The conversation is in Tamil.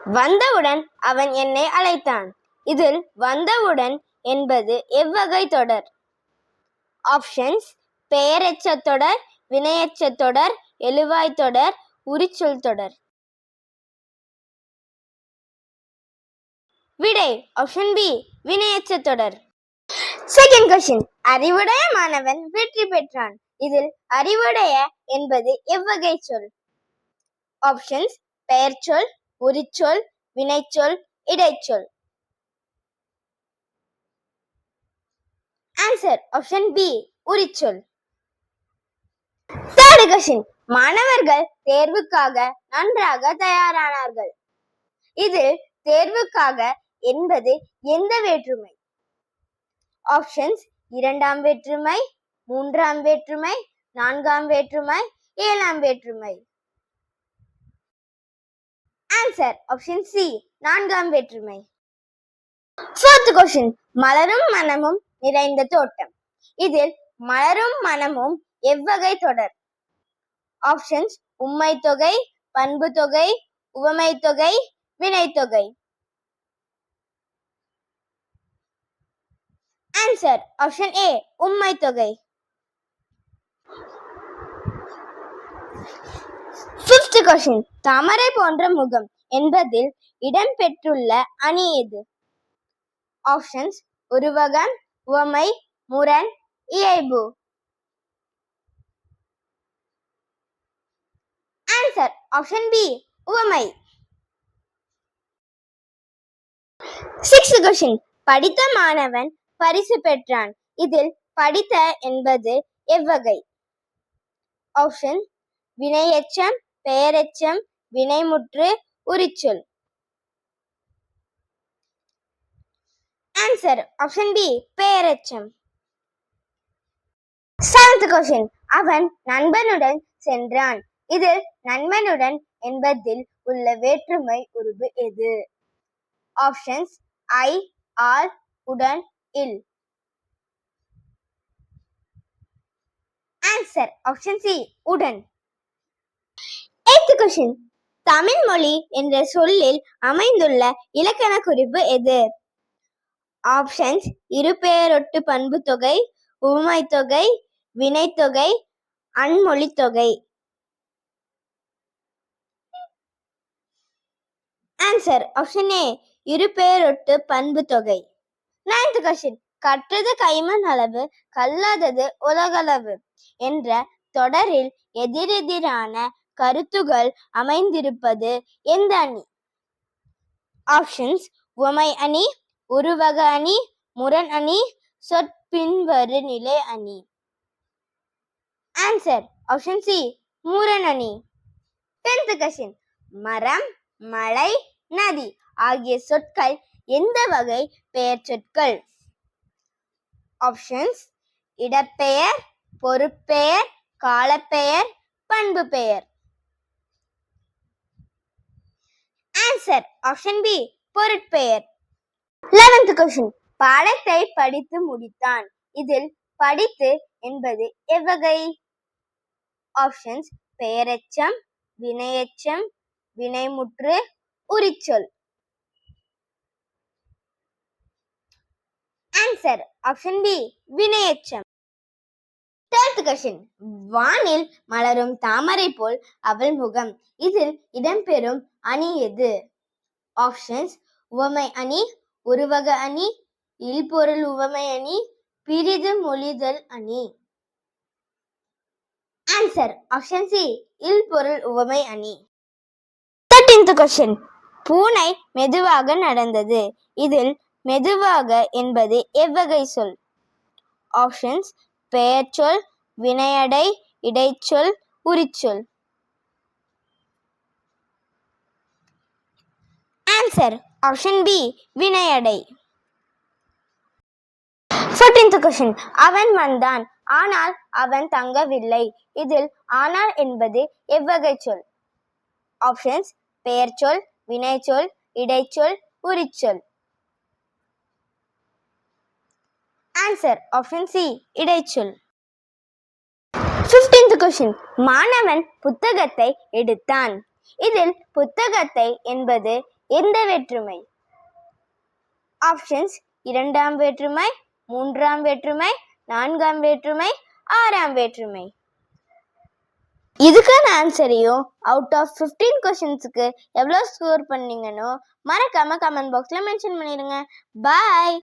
வந்தவுடன் அவன் என்னை அழைத்தான். இதில் வந்தவுடன் என்பது எவ்வகை தொடர்? ஆப்ஷன்ஸ்: பெயரெச்சத் தொடர், வினையெச்சத் தொடர், எழுவாய் தொடர், உரிச்சொல் தொடர். விடை ஆப்ஷன் பி, வினையெச்சத் தொடர். Second question. அறிவுடைய மாணவன் வெற்றி பெற்றான். இதில் அறிவுடைய என்பது எவ்வகை சொல்? ஆப்ஷன்ஸ்: பெயர்ச்சொல், உரிச்சொல், வினைச்சொல், இடைச்சொல். ஆன்சர் ஆப்ஷன் பி, உரிச்சொல். Third question. மாணவர்கள் தேர்வுக்காக நன்றாக தயாரானார்கள். இது தேர்வுக்காக என்பது எந்த வேற்றுமை? ஆப்ஷன்ஸ்: இரண்டாம் வேற்றுமை, மூன்றாம் வேற்றுமை, நான்காம் வேற்றுமை, ஏழாம் வேற்றுமை. ஆன்சர் ஆப்ஷன் சி, நான்காம் வேற்றுமை. Fourth question. மலரும் மனமும் நிறைந்த தோட்டம். இதில் மலரும் மனமும் எவ்வகை தொடர்? ஆப்ஷன்ஸ்: உம்மை தொகை, பண்பு தொகை, உவமை தொகை, வினைத்தொகை. ஆன்சர் ஆப்ஷன் ஏ, உம்மை தொகை. Fifth question. தாமரை போன்ற முகம் என்பதில் இடம்பெற்றுள்ள அணி எது? ஆப்ஷன்ஸ்: உருவகம், உவமை, முரண், இயைபு. ஆன்சர் ஆப்ஷன் பி, உவமை. Sixth question. படித்த மாணவன் பரிசு பெற்றான். இதில் படித்த என்பது எவ்வகை? ஆப்ஷன்: வினையெச்சம், பெயரெச்சம், வினைமுற்று, உரிச்சொல். ஆன்சர் ஆப்ஷன் பி, பெயரெச்சம். Seventh question. அவன் நண்பனுடன் சென்றான். இதில் நண்பனுடன் என்பதில் உள்ள வேற்றுமை உருபு எது? ஆப்ஷன்ஸ்: ஐ, ஆல், உடன், இல். ஆன்சர் ஆப்ஷன் சி, உடன். Eighth question. தமிழ் மொழி என்ற சொல்லில் அமைந்துள்ள இலக்கண குறிப்பு எது? ஆப்ஷன்ஸ்: இருபெயரொட்டு பண்பு தொகை, உவமை தொகை, வினைத்தொகை, அன்மொழி தொகை. ஆன்சர் ஆப்ஷன் ஏ, இருபெயரொட்டு பண்பு தொகை. Ninth question. கற்றது கைமண் அளவு, கல்லாதது உலகளவு என்ற தொடரில் எதிரெதிரான கருத்துகள் அமைந்திருப்பது எந்த அணி? ஆப்ஷன்ஸ்: உவமை அணி, உருவக அணி, முரண் அணி, சொற்பின்வரு நிலை அணி. ஆன்சர் ஆப்ஷன் சி, முரண் அணி. 10th question. மரம், மலை, நதி ஆகிய சொற்கள் எந்த வகை பெயர் சொற்கள்? ஆப்ஷன்ஸ்: இடப்பெயர், பொருட்பெயர், காலப்பெயர், பண்பு பெயர். ஆன்சர் ஆப்ஷன் பி, பொருட்பெயர். 11th question. பாடத்தை படித்து முடித்தான். இதில் படித்து என்பது எவ்வகை? ஆப்ஷன்ஸ்: பெயரெச்சம், வினையெச்சம், வினைமுற்று, உரிச்சொல். ஆன்சர் ஆப்ஷன் பி, வினையெச்சம். 12th question. வானில் மலரும் தாமரை போல் அவள் முகம். இதில் இடம்பெறும் அணி எது? ஆப்ஷன்ஸ்: உவமை அணி, உருவக அணி, இல்பொருள் உவமை அணி, பிரிது மொழிதல் அணி. ஆன்சர் ஆப்ஷன் சி, இல்பொருள் உவமை அணி. 13th question. பூனை மெதுவாக நடந்தது. இதில் மெதுவாக என்பது எவ்வகை சொல்? ஆப்ஷன்ஸ்: பெயர்ச்சொல், வினையடை, இடைச்சொல், உரிச்சொல். ஆன்சர் ஆப்ஷன் பி, வினையடை. 14th question. அவன் வந்தான், ஆனால் அவன் தங்கவில்லை. இதில் ஆனால் என்பது எவ்வகை சொல்? ஆப்ஷன்ஸ்: பெயர்ச்சொல், வினைச்சொல், இடைச்சொல், உரிச்சொல். ஆன்சர் ஆப்ஷன் சி, இடைச்சொல். 15th question. மாணவன் புத்தகத்தை எடுத்தான். இதில் புத்தகத்தை என்பது எந்த வேற்றுமை? ஆப்ஷன்ஸ்: இரண்டாம் வேற்றுமை, மூன்றாம் வேற்றுமை, நான்காம் வேற்றுமை, ஆறாம் வேற்றுமை. இதுக்கான ஆன்சரையும் அவுட் ஆஃப் 15 கொஸ்டின்ஸுக்கு எவ்வளோ ஸ்கோர் பண்ணீங்கன்னு மறக்காம கமெண்ட் பாக்ஸ்ல மென்ஷன் பண்ணிடுங்க. பாய்.